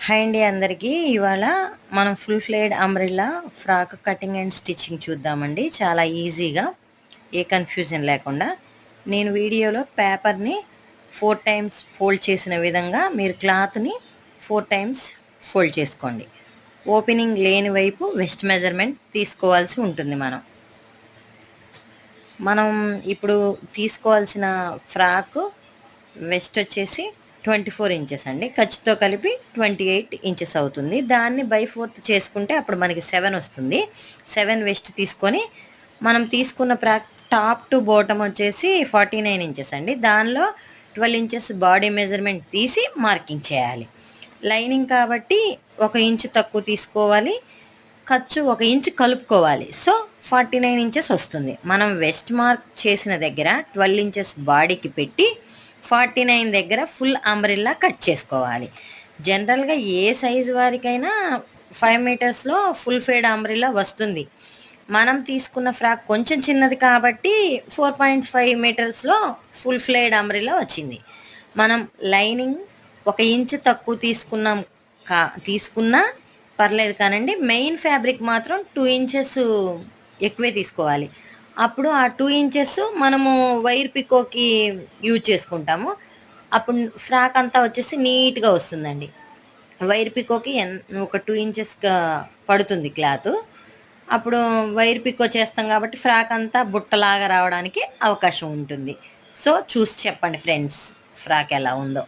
Hi అండి అందరికీ. ఇవాళ మనం full ఫ్లేడ్ umbrella frock cutting and stitching చూద్దామండి. చాలా ఈజీగా, ఏ కన్ఫ్యూజన్ లేకుండా. నేను వీడియోలో పేపర్ని 4 టైమ్స్ ఫోల్డ్ చేసిన విధంగా మీరు క్లాత్ని 4 టైమ్స్ ఫోల్డ్ చేసుకోండి. ఓపెనింగ్ లేని వైపు వెస్ట్ మెజర్మెంట్ తీసుకోవాల్సి ఉంటుంది. మనం ఇప్పుడు తీసుకోవాల్సిన ఫ్రాక్ వెస్ట్ వచ్చేసి 24 ఇంచెస్ అండి. ఖర్చుతో కలిపి 28 ఇంచెస్ అవుతుంది. దాన్ని బై 4 చేసుకుంటే అప్పుడు మనకి 7 వస్తుంది. 7 వెస్ట్ తీసుకొని మనం తీసుకున్న టాప్ టు బాటమ్ వచ్చేసి 49 ఇంచెస్ అండి. దానిలో 12 ఇంచెస్ బాడీ మెజర్మెంట్ తీసి మార్కింగ్ చేయాలి. లైనింగ్ కాబట్టి 1 ఇంచు తక్కువ తీసుకోవాలి, ఖర్చు 1 ఇంచు కలుపుకోవాలి. సో 49 ఇంచెస్ వస్తుంది. మనం వెస్ట్ మార్క్ చేసిన దగ్గర 12 ఇంచెస్ బాడీకి పెట్టి 49 దగ్గర ఫుల్ అంబ్రెల్లా కట్ చేసుకోవాలి. జనరల్గా ఏ సైజు వారికైనా 5 మీటర్స్లో ఫుల్ ఫేడ్ అంబ్రెల్లా వస్తుంది. మనం తీసుకున్న ఫ్రాక్ కొంచెం చిన్నది కాబట్టి 4.5 మీటర్స్లో ఫుల్ ఫ్లేడ్ అంబ్రెల్లా వచ్చింది. మనం లైనింగ్ 1 ఇంచు తక్కువ తీసుకున్నా పర్లేదు కానండి. మెయిన్ ఫ్యాబ్రిక్ మాత్రం 2 ఇంచెస్ ఎక్కువే తీసుకోవాలి. అప్పుడు ఆ 2 ఇంచెస్ మనము వైర్ పికోకి యూజ్ చేసుకుంటాము. అప్పుడు ఫ్రాక్ అంతా వచ్చేసి నీట్గా వస్తుందండి. వైర్ పికోకి ఒక 2 ఇంచెస్ పడుతుంది క్లాత్. అప్పుడు వైర్ పికో చేస్తాం కాబట్టి ఫ్రాక్ అంతా బుట్టలాగా రావడానికి అవకాశం ఉంటుంది. సో చూసి చెప్పండి ఫ్రెండ్స్, ఫ్రాక్ ఎలా ఉందో.